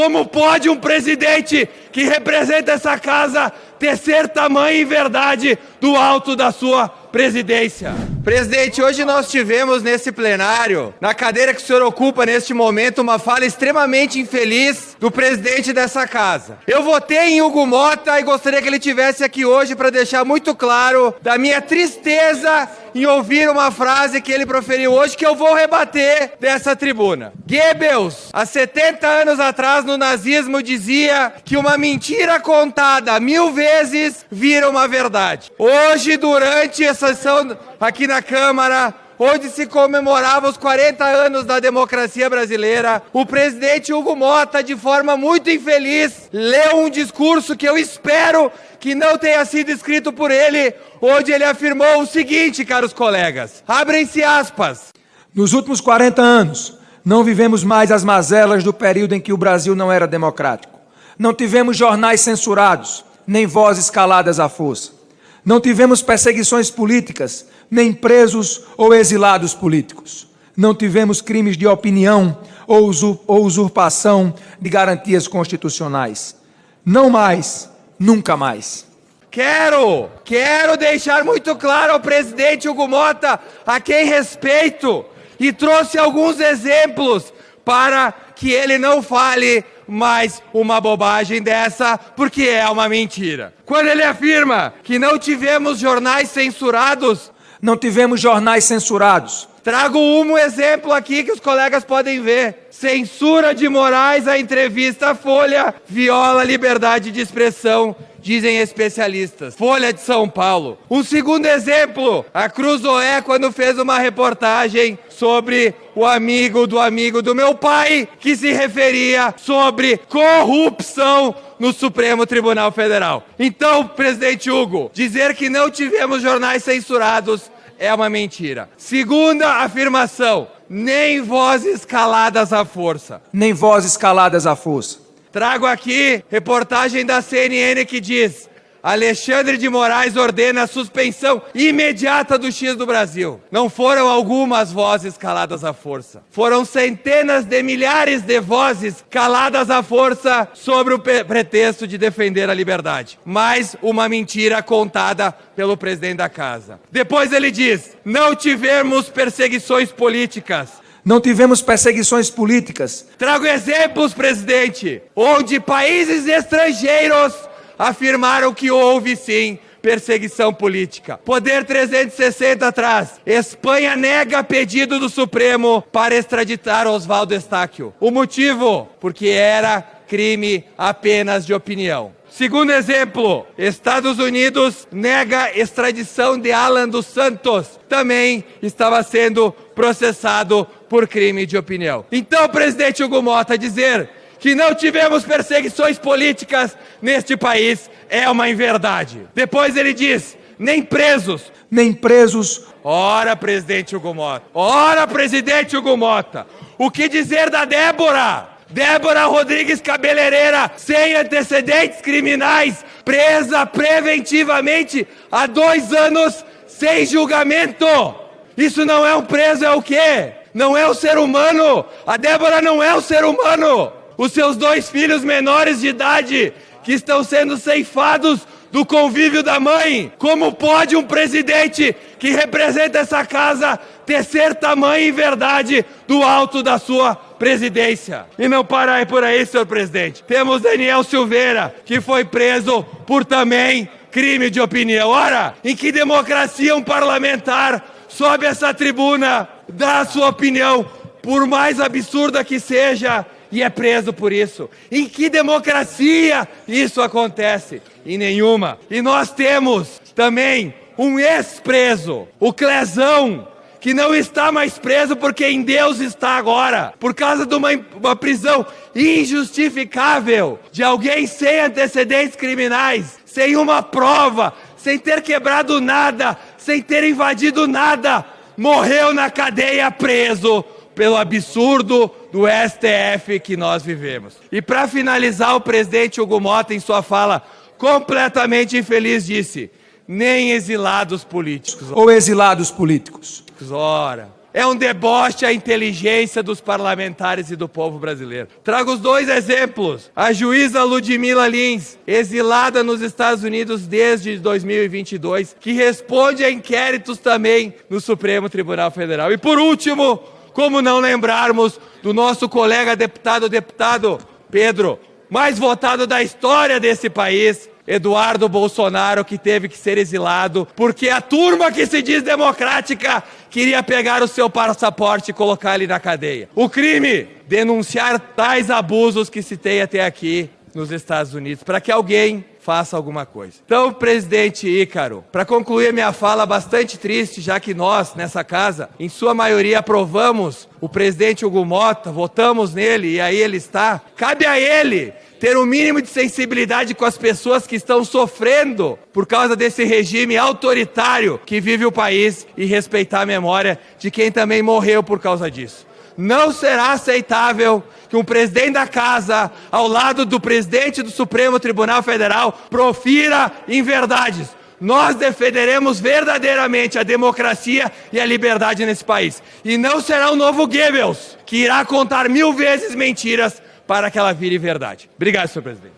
Como pode um presidente que representa essa casa tecer tamanha inverdade do alto da sua presidência? Presidente, hoje nós tivemos nesse plenário, na cadeira que o senhor ocupa neste momento, uma fala extremamente infeliz do presidente dessa casa. Eu votei em Hugo Motta e gostaria que ele estivesse aqui hoje para deixar muito claro da minha tristeza em ouvir uma frase que ele proferiu hoje, que eu vou rebater dessa tribuna. Goebbels, há 70 anos atrás no nazismo, dizia que uma mentira contada 1000 vezes vira uma verdade. Hoje, durante a sessão aqui na Câmara, onde se comemorava os 40 anos da democracia brasileira, o presidente Hugo Motta, de forma muito infeliz, leu um discurso que eu espero que não tenha sido escrito por ele, onde ele afirmou o seguinte, caros colegas, abrem-se aspas. Nos últimos 40 anos, não vivemos mais as mazelas do período em que o Brasil não era democrático. Não tivemos jornais censurados, nem vozes caladas à força. Não tivemos perseguições políticas, nem presos ou exilados políticos. Não tivemos crimes de opinião ou usurpação de garantias constitucionais. Não mais, nunca mais. Quero deixar muito claro ao presidente Hugo Motta, a quem respeito, e trouxe alguns exemplos para que ele não fale mais uma bobagem dessa, porque é uma mentira. Quando ele afirma que não tivemos jornais censurados, não tivemos jornais censurados. Trago um exemplo aqui que os colegas podem ver. Censura de Moraes à entrevista à Folha viola a liberdade de expressão, dizem especialistas. Folha de São Paulo. Um segundo exemplo, a Cruzoé, quando fez uma reportagem sobre o amigo do meu pai, que se referia sobre corrupção no Supremo Tribunal Federal. Então, presidente Hugo, dizer que não tivemos jornais censurados é uma mentira. Segunda afirmação, nem vozes caladas à força. Nem vozes caladas à força. Trago aqui reportagem da CNN que diz: Alexandre de Moraes ordena a suspensão imediata do X do Brasil. Não foram algumas vozes caladas à força. Foram centenas de milhares de vozes caladas à força sobre o pretexto de defender a liberdade. Mais uma mentira contada pelo presidente da casa. Depois ele diz: não tivemos perseguições políticas. Não tivemos perseguições políticas. Trago exemplos, presidente, onde países estrangeiros afirmaram que houve sim perseguição política. Poder 360 atrás. Espanha nega pedido do Supremo para extraditar Oswaldo Eustáquio. O motivo? Porque era crime apenas de opinião. Segundo exemplo, Estados Unidos nega extradição de Alan dos Santos. Também estava sendo processado por crime de opinião. Então, presidente Hugo Motta, dizer que não tivemos perseguições políticas neste país é uma inverdade. Depois ele diz: nem presos. Nem presos. Ora, presidente Hugo Motta. Ora, presidente Hugo Motta. O que dizer da Débora? Débora Rodrigues Cabeleireira, sem antecedentes criminais, presa preventivamente há 2 anos sem julgamento. Isso não é um preso, é o quê? Não é o ser humano. A Débora não é o ser humano. Os seus 2 filhos menores de idade que estão sendo ceifados do convívio da mãe. Como pode um presidente que representa essa casa tecer tamanha inverdade do alto da sua presidência? E não para por aí, senhor presidente. Temos Daniel Silveira, que foi preso por também crime de opinião. Ora, em que democracia um parlamentar sobe essa tribuna, dá a sua opinião, por mais absurda que seja, e é preso por isso? Em que democracia isso acontece? Em nenhuma. E nós temos também um ex-preso, o Clezão, que não está mais preso porque em Deus está agora, por causa de uma prisão injustificável de alguém sem antecedentes criminais, sem uma prova, sem ter quebrado nada, sem ter invadido nada, morreu na cadeia preso pelo absurdo do STF que nós vivemos. E para finalizar, o presidente Hugo Motta, em sua fala completamente infeliz, disse: nem exilados políticos. Ou exilados políticos. Ora, É um deboche à inteligência dos parlamentares e do povo brasileiro. Trago os 2 exemplos. A juíza Ludmila Lins, exilada nos Estados Unidos desde 2022, que responde a inquéritos também no Supremo Tribunal Federal. E por último, como não lembrarmos do nosso colega deputado Pedro, mais votado da história desse país, Eduardo Bolsonaro, que teve que ser exilado porque a turma que se diz democrática queria pegar o seu passaporte e colocar ele na cadeia. O crime, denunciar tais abusos que citei até aqui nos Estados Unidos, para que alguém faça alguma coisa. Então, presidente Ícaro, para concluir a minha fala bastante triste, já que nós, nessa casa, em sua maioria aprovamos o presidente Hugo Motta, votamos nele e aí ele está, cabe a ele ter um mínimo de sensibilidade com as pessoas que estão sofrendo por causa desse regime autoritário que vive o país e respeitar a memória de quem também morreu por causa disso. Não será aceitável que um presidente da casa, ao lado do presidente do Supremo Tribunal Federal, profira inverdades. Nós defenderemos verdadeiramente a democracia e a liberdade nesse país. E não será o novo Goebbels, que irá contar 1000 vezes mentiras para que ela vire verdade. Obrigado, senhor presidente.